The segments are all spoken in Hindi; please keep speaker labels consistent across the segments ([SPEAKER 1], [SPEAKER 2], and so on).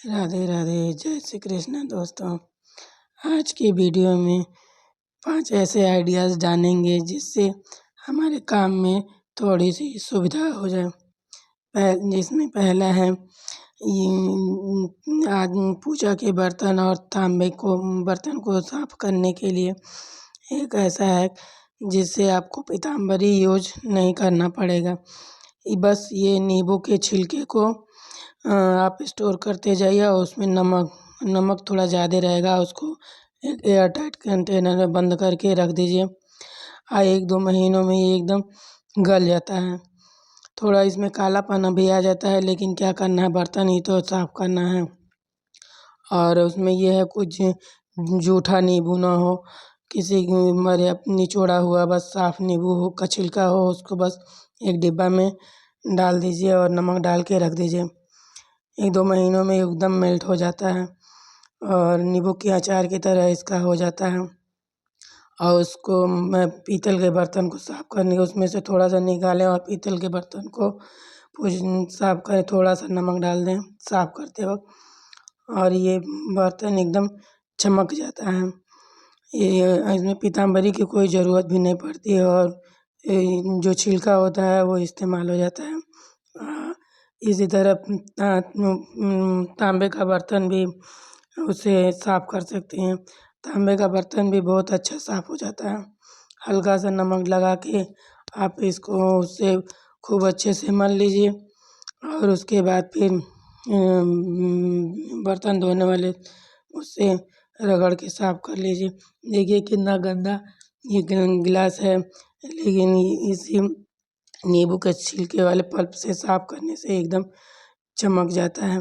[SPEAKER 1] राधे राधे, जय श्री कृष्ण दोस्तों। आज की वीडियो में 5 ऐसे आइडियाज़ जानेंगे जिससे हमारे काम में थोड़ी-सी सुविधा हो जाए। जिसमें पहला है पूजा के बर्तन और तांबे को बर्तन को साफ़ करने के लिए एक ऐसा है जिससे आपको पीताम्बरी यूज़ नहीं करना पड़ेगा। बस ये नींबू के छिलके को आप स्टोर करते जाइए और उसमें नमक थोड़ा ज़्यादा रहेगा, उसको एक एयर टाइट कंटेनर में बंद करके रख दीजिए। 1-2 महीनों में ये एकदम गल जाता है। थोड़ा इसमें कालापन भी आ जाता है, लेकिन क्या करना है, बर्तन ही तो साफ़ करना है। और उसमें ये है कुछ जूठा नींबू ना हो, किसी मरे निचोड़ा हुआ बस साफ़ नींबू हो का छिलका हो, उसको बस एक डिब्बा में डाल दीजिए और नमक डाल के रख दीजिए। 1-2 महीनों में एकदम मेल्ट हो जाता है और नींबू के अचार की तरह इसका हो जाता है। और उसको मैं पीतल के बर्तन को साफ़ करने उसमें से थोड़ा-सा निकालें और पीतल के बर्तन को साफ़ करें, थोड़ा-सा नमक डाल दें साफ़ करते वक़्त और ये बर्तन एकदम चमक जाता है। ये इसमें पीताम्बरी की कोई ज़रूरत भी नहीं पड़ती है और जो छिलका होता है वो इस्तेमाल हो जाता है। इसी तरह तांबे का बर्तन भी उसे साफ़ कर सकते हैं। तांबे का बर्तन भी बहुत अच्छा साफ़ हो जाता है। हल्का सा नमक लगा के आप इसको उससे खूब अच्छे से मल लीजिए और उसके बाद फिर बर्तन धोने वाले उससे रगड़ के साफ़ कर लीजिए। देखिए कितना गंदा ये गिलास है, लेकिन इसी नींबू के छिलके वाले पल्प से साफ़ करने से एकदम चमक जाता है।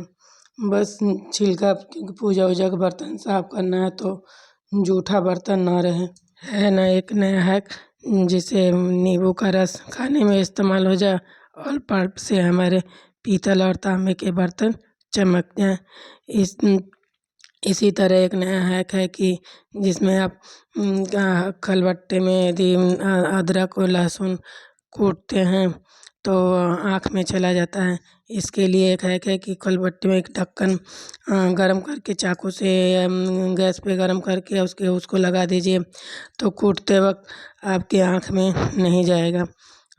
[SPEAKER 1] बस छिलका क्योंकि पूजा वूजा का बर्तन साफ़ करना है तो जूठा बर्तन ना रहे। है ना एक नया हैक जिससे नींबू का रस खाने में इस्तेमाल हो जाए और पल्प से हमारे पीतल और तांबे के बर्तन चमकते हैं। इसी तरह एक नया हैक है कि जिसमें आप खलबट्टे में यदि अदरक और लहसुन कूटते हैं तो आँख में चला जाता है। इसके लिए एक हैक है कि खलबट्टे में एक ढक्कन गरम करके चाकू से गैस पे गरम करके उसको लगा दीजिए, तो कूटते वक़्त आपकी आँख में नहीं जाएगा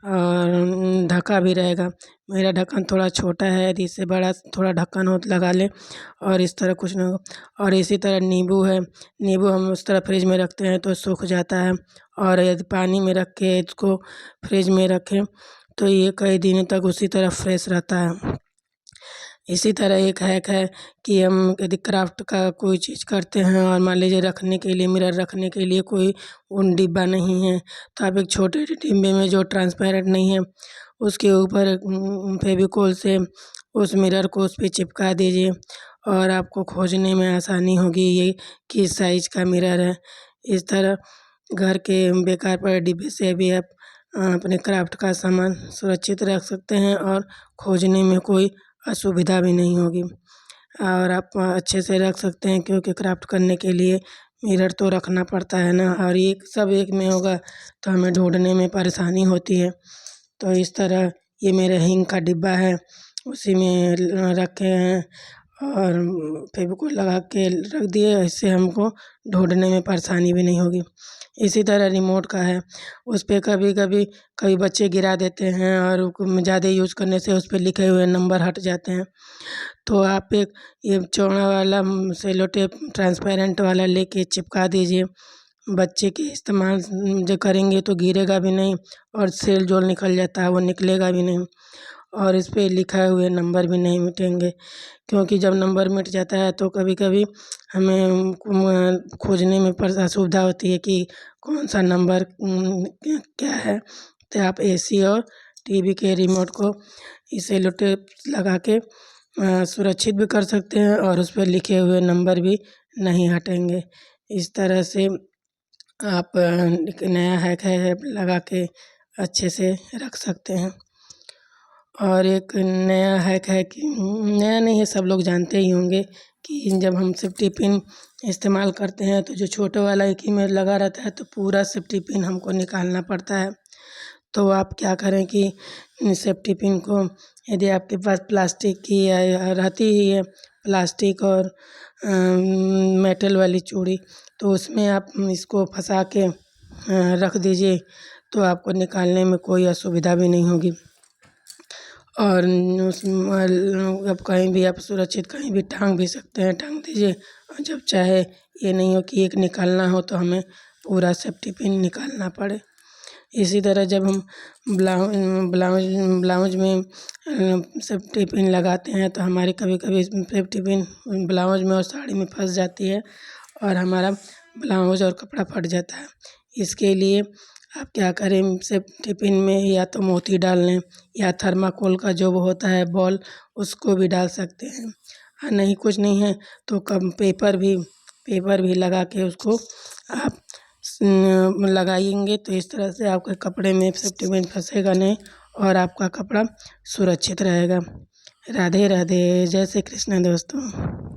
[SPEAKER 1] और ढका भी रहेगा। मेरा ढक्कन थोड़ा छोटा है, यदि इससे बड़ा थोड़ा ढक्कन हो तो लगा लें और इस तरह कुछ नहीं होगा। और इसी तरह नींबू है, नींबू हम उस तरह फ्रिज में रखते हैं तो सूख जाता है और यदि पानी में रख के इसको फ्रिज में रखें तो ये कई दिनों तक उसी तरह फ्रेश रहता है। इसी तरह एक हैक है कि हम यदि क्राफ्ट का कोई चीज़ करते हैं और मान लीजिए रखने के लिए मिरर रखने के लिए कोई डिब्बा नहीं है, तो आप एक छोटे डिब्बे में जो ट्रांसपेरेंट नहीं है उसके ऊपर फेविकोल से उस मिरर को उस पे चिपका दीजिए और आपको खोजने में आसानी होगी ये किस साइज़ का मिरर है। इस तरह घर के बेकार पड़े डिब्बे से भी आप अपने क्राफ्ट का सामान सुरक्षित रख सकते हैं और खोजने में कोई असुविधा भी नहीं होगी और आप अच्छे से रख सकते हैं, क्योंकि क्राफ्ट करने के लिए मिरर तो रखना पड़ता है ना, और ये सब एक में होगा तो हमें ढूँढने में परेशानी होती है। तो इस तरह ये मेरे हिंग का डिब्बा है, उसी में रखे हैं और फेविकोल लगा के रख दिए, इससे हमको ढूँढने में परेशानी भी नहीं होगी। इसी तरह रिमोट का है, उस पे कभी बच्चे गिरा देते हैं और ज़्यादा यूज़ करने से उस पे लिखे हुए नंबर हट जाते हैं। तो आप एक ये चौड़ा वाला सेलो टेप ट्रांसपेरेंट वाला लेके चिपका दीजिए। बच्चे के इस्तेमाल जो करेंगे तो गिरेगा भी नहीं और सेल जो निकल जाता है वो निकलेगा भी नहीं और इस पे लिखे हुए नंबर भी नहीं मिटेंगे, क्योंकि जब नंबर मिट जाता है तो कभी-कभी हमें खोजने में असुविधा होती है कि कौन सा नंबर क्या है। तो आप एसी और टीवी के रिमोट को इस सेलो टेप लगा के सुरक्षित भी कर सकते हैं और उस पे लिखे हुए नंबर भी नहीं हटेंगे। इस तरह से आप एक नया हैक है लगा के अच्छे से रख सकते हैं। और एक नया हैक है कि नया नहीं है, सब लोग जानते ही होंगे कि जब हम सेफ्टी पिन इस्तेमाल करते हैं तो जो छोटा वाला एक ही में लगा रहता है तो पूरा सेफ्टी पिन हमको निकालना पड़ता है। तो आप क्या करें कि सेफ्टी पिन को, यदि आपके पास प्लास्टिक की या रहती ही है प्लास्टिक और मेटल वाली चूड़ी, तो उसमें आप इसको फँसा के रख दीजिए, तो आपको निकालने में कोई असुविधा भी नहीं होगी। और अब कहीं भी आप सुरक्षित कहीं भी टांग भी सकते हैं, टांग दीजिए। और जब चाहे ये नहीं हो कि एक निकालना हो तो हमें पूरा सेफ्टी पिन निकालना पड़े। इसी तरह जब हम ब्लाउज में सेफ्टी पिन लगाते हैं तो हमारी कभी कभी सेफ्टी पिन ब्लाउज में और साड़ी में फंस जाती है और हमारा ब्लाउज और कपड़ा फट जाता है। इसके लिए आप क्या करें, सेफ्टी पिन में या तो मोती डाल लें या थर्माकोल का जो वो होता है बॉल, उसको भी डाल सकते हैं। नहीं कुछ नहीं है तो कम पेपर भी लगा के उसको आप लगाएंगे तो इस तरह से आपके कपड़े में सेफ्टी पिन फंसेगा नहीं और आपका कपड़ा सुरक्षित रहेगा। राधे राधे, जय श्री कृष्ण दोस्तों।